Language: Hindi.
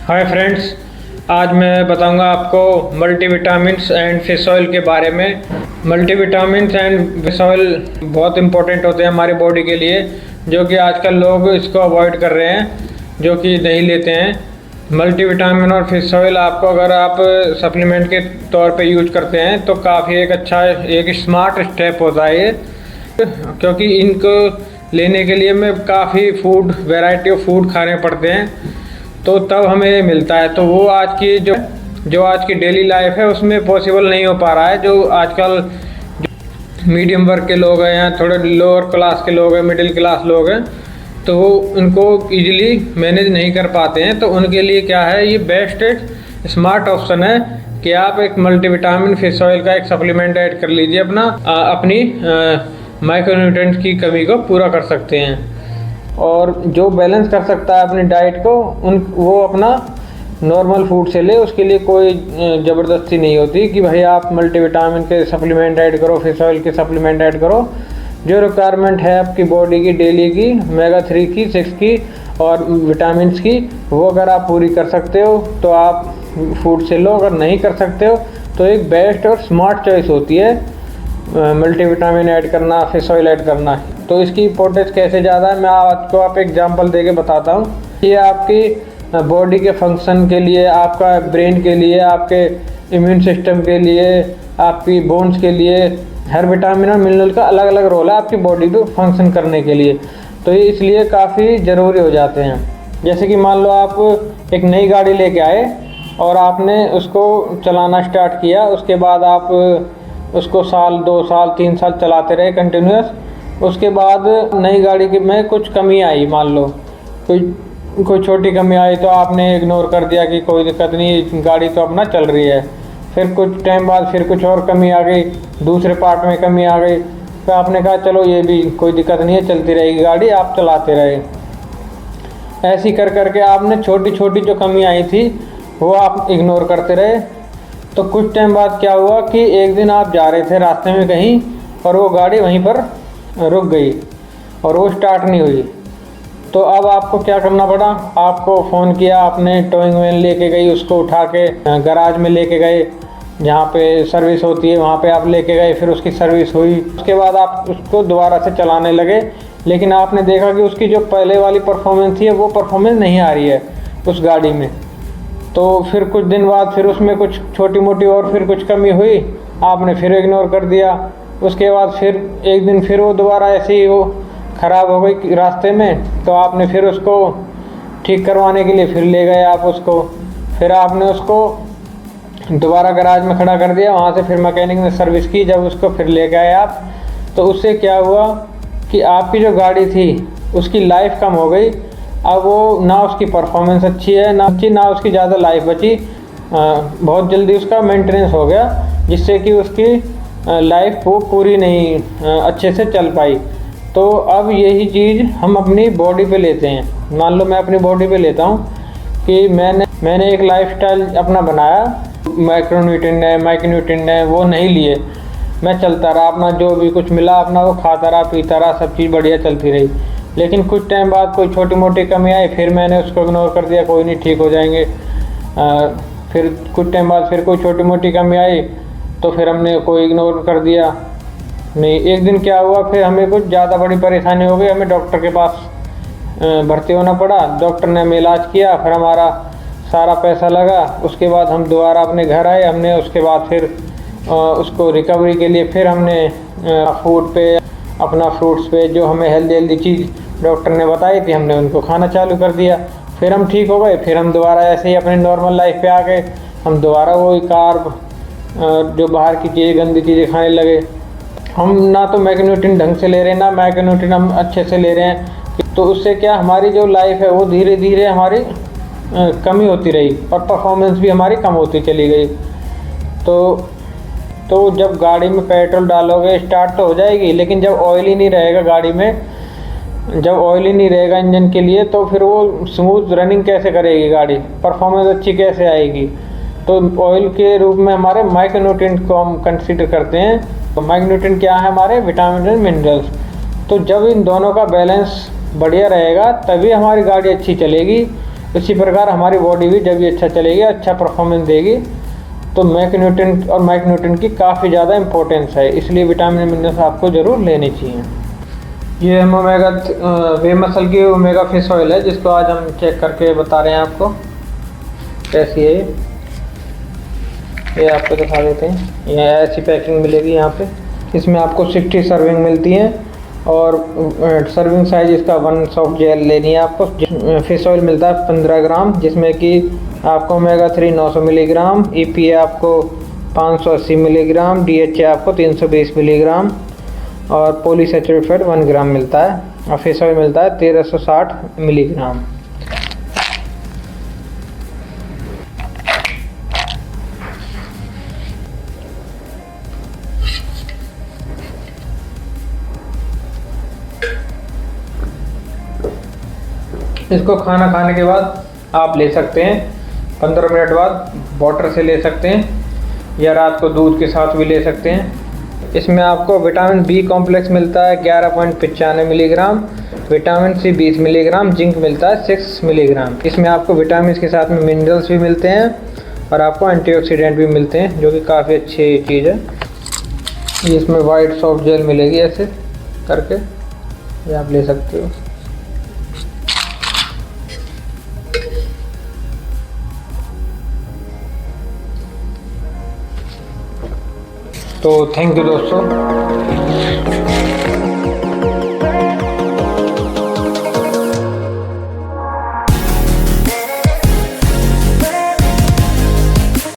हाय फ्रेंड्स, आज मैं बताऊंगा आपको मल्टीविटामिन्स एंड फिश ऑयल के बारे में। मल्टीविटामिन्स एंड फिश ऑयल बहुत इंपॉर्टेंट होते हैं हमारी बॉडी के लिए, जो कि आजकल लोग इसको अवॉइड कर रहे हैं, जो कि नहीं लेते हैं। मल्टीविटामिन और फिश ऑयल आपको अगर आप सप्लीमेंट के तौर पे यूज करते हैं तो काफ़ी एक स्मार्ट स्टेप होता है ये, क्योंकि इनको लेने के लिए हमें काफ़ी वैरायटी ऑफ फूड खाने पड़ते हैं, तो तब हमें मिलता है। तो वो आज की जो आज की डेली लाइफ है उसमें पॉसिबल नहीं हो पा रहा है। जो आजकल मीडियम वर्ग के लोग हैं या थोड़े लोअर क्लास के लोग हैं, मिडिल क्लास लोग हैं, तो वो उनको इजीली मैनेज नहीं कर पाते हैं। तो उनके लिए क्या है, ये बेस्ट स्मार्ट ऑप्शन है कि आप एक मल्टीविटामिन फिश ऑयल का एक सप्लीमेंट ऐड कर लीजिए, अपनी माइक्रोन्यूट्रिएंट्स की कमी को पूरा कर सकते हैं। और जो बैलेंस कर सकता है अपनी डाइट को, वो अपना नॉर्मल फूड से ले, उसके लिए कोई ज़बरदस्ती नहीं होती कि भाई आप मल्टीविटामिन के सप्लीमेंट ऐड करो, फिश ऑयल के सप्लीमेंट ऐड करो। जो रिक्वायरमेंट है आपकी बॉडी की डेली की, ओमेगा 3 की, 6 की और विटामिन्स की, वो अगर आप पूरी कर सकते हो तो आप फूड से लो। अगर नहीं कर सकते हो तो एक बेस्ट और स्मार्ट चॉइस होती है मल्टीविटामिन ऐड करना, फिश ऑयल ऐड करना। तो इसकी इंपॉर्टेंस कैसे ज़्यादा है, मैं आपको एग्जांपल देके बताता हूँ। ये आपकी बॉडी के फंक्शन के लिए, आपका ब्रेन के लिए, आपके इम्यून सिस्टम के लिए, आपकी बोन्स के लिए, हर विटामिन और मिनरल का अलग अलग रोल है आपकी बॉडी पे फंक्शन करने के लिए। तो ये इसलिए काफ़ी ज़रूरी हो जाते हैं। जैसे कि मान लो आप एक नई गाड़ी लेके आए और आपने उसको चलाना स्टार्ट किया, उसके बाद आप उसको साल, 2 साल, 3 साल चलाते रहे कंटिन्यूस। उसके बाद नई गाड़ी में कुछ कमी आई, मान लो कोई छोटी कमी आई, तो आपने इग्नोर कर दिया कि कोई दिक्कत नहीं, गाड़ी तो अपना चल रही है। फिर कुछ टाइम बाद फिर कुछ और कमी आ गई, दूसरे पार्ट में कमी आ गई, तो आपने कहा चलो ये भी कोई दिक्कत नहीं है, चलती रहेगी गाड़ी, आप चलाते रहे। ऐसी कर करके आपने छोटी छोटी जो कमी आई थी वो आप इग्नोर करते रहे। तो कुछ टाइम बाद क्या हुआ कि एक दिन आप जा रहे थे रास्ते में कहीं और वो गाड़ी वहीं पर रुक गई और वो स्टार्ट नहीं हुई। तो अब आपको क्या करना पड़ा, आपको फ़ोन किया, आपने टोइंग वैन लेके गई, उसको उठा के गैराज में लेके गए, जहाँ पे सर्विस होती है वहाँ पे आप लेके गए। फिर उसकी सर्विस हुई, उसके बाद आप उसको दोबारा से चलाने लगे, लेकिन आपने देखा कि उसकी जो पहले वाली परफॉर्मेंस थी वो परफॉर्मेंस नहीं आ रही है उस गाड़ी में। तो फिर कुछ दिन बाद फिर उसमें कुछ छोटी मोटी और फिर कुछ कमी हुई, आपने फिर इग्नोर कर दिया। उसके बाद फिर एक दिन फिर वो दोबारा ऐसे ही वो ख़राब हो गई रास्ते में, तो आपने फिर उसको ठीक करवाने के लिए फिर ले गए आप उसको। फिर आपने उसको दोबारा गैराज में खड़ा कर दिया, वहाँ से फिर मैकेनिक ने सर्विस की, जब उसको फिर ले गए आप, तो उससे क्या हुआ कि आपकी जो गाड़ी थी उसकी लाइफ कम हो गई। अब वो ना उसकी परफॉर्मेंस अच्छी है, ना उसकी ज़्यादा लाइफ बची, बहुत जल्दी उसका मेंटेनेंस हो गया, जिससे कि उसकी लाइफ वो पूरी नहीं अच्छे से चल पाई। तो अब यही चीज़ हम अपनी बॉडी पे लेते हैं। मान लो मैं अपनी बॉडी पे लेता हूँ कि मैंने एक लाइफस्टाइल अपना बनाया, माइक्रोन्यूट्रिएंट है वो नहीं लिए, मैं चलता रहा, अपना जो भी कुछ मिला अपना वो खाता रहा, पीता रहा, सब चीज़ बढ़िया चलती रही। लेकिन कुछ टाइम बाद कोई छोटी मोटी कमी आई, फिर मैंने उसको इग्नोर कर दिया, कोई नहीं ठीक हो जाएंगे। फिर कुछ टाइम बाद फिर कोई छोटी मोटी कमी आई तो फिर हमने कोई इग्नोर कर दिया नहीं। एक दिन क्या हुआ, फिर हमें कुछ ज़्यादा बड़ी परेशानी हो गई, हमें डॉक्टर के पास भर्ती होना पड़ा। डॉक्टर ने हमें इलाज किया, फिर हमारा सारा पैसा लगा। उसके बाद हम दोबारा अपने घर आए, हमने उसके बाद फिर उसको रिकवरी के लिए फिर हमने फूड पे, अपना फ्रूट्स पे, जो हमें हेल्दी चीज़ डॉक्टर ने बताई थी, हमने उनको खाना चालू कर दिया। फिर हम ठीक हो गए, फिर हम दोबारा ऐसे ही अपने नॉर्मल लाइफ पे आ गए। हम दोबारा वही कार्ब, जो बाहर की चीज़ें, गंदी चीज़ें खाने लगे। हम ना तो मैक्रोन्यूट्रिएंट ढंग से ले रहे हैं, ना मैक्रोन्यूट्रिएंट हम अच्छे से ले रहे हैं। तो उससे क्या हमारी जो लाइफ है वो धीरे धीरे हमारी कमी होती रही और परफॉर्मेंस भी हमारी कम होती चली गई। तो जब गाड़ी में पेट्रोल डालोगे स्टार्ट तो हो जाएगी, लेकिन जब ऑयल ही नहीं रहेगा गाड़ी में, जब ऑयल ही नहीं रहेगा इंजन के लिए, तो फिर वो स्मूथ रनिंग कैसे करेगी गाड़ी, परफॉर्मेंस अच्छी कैसे आएगी। तो ऑयल के रूप में हमारे माइक्रोन्यूट्रिएंट को हम कंसीडर करते हैं। तो माइक्रोन्यूट्रिएंट क्या है, हमारे विटामिन एंड मिनरल्स। तो जब इन दोनों का बैलेंस बढ़िया रहेगा तभी हमारी गाड़ी अच्छी चलेगी। इसी प्रकार हमारी बॉडी भी जब भी अच्छा चलेगी, अच्छा परफॉर्मेंस देगी। तो मैक न्यूटन की काफ़ी ज़्यादा इम्पोर्टेंस है, इसलिए विटामिन मिनरल्स आपको ज़रूर लेने चाहिए। ये हम वे मसल की ओमेगा फिश ऑयल है, जिसको आज हम चेक करके बता रहे हैं आपको कैसी है। ये आपको दिखा देते हैं। ये ऐसी पैकिंग मिलेगी यहाँ पे। इसमें आपको 60 सर्विंग मिलती हैं और सर्विंग साइज इसका 1 सॉफ्ट जेल लेनी है आपको। फिश ऑयल मिलता है 15 ग्राम, जिसमें कि आपको ओमेगा 3 900 मिलीग्राम, EPA आपको 580 मिलीग्राम, DHA आपको 320 मिलीग्राम और पॉलीसैचुरेटेड फैट 1 ग्राम मिलता है और फिश ऑयल मिलता है 1360 मिलीग्राम। इसको खाना खाने के बाद आप ले सकते हैं, 15 मिनट बाद वाटर से ले सकते हैं या रात को दूध के साथ भी ले सकते हैं। इसमें आपको विटामिन बी कॉम्प्लेक्स मिलता है 11.95 milligram, vitamin C 20 milligram, zinc मिलता है 6 मिलीग्राम। इसमें आपको विटामिन के साथ में मिनरल्स भी मिलते हैं और आपको एंटीऑक्सीडेंट भी मिलते हैं, जो कि काफ़ी अच्छी चीज़ है। इसमें वाइट सॉफ्ट जेल मिलेगी, ऐसे करके ये आप ले सकते हो। तो थैंक यू दोस्तों।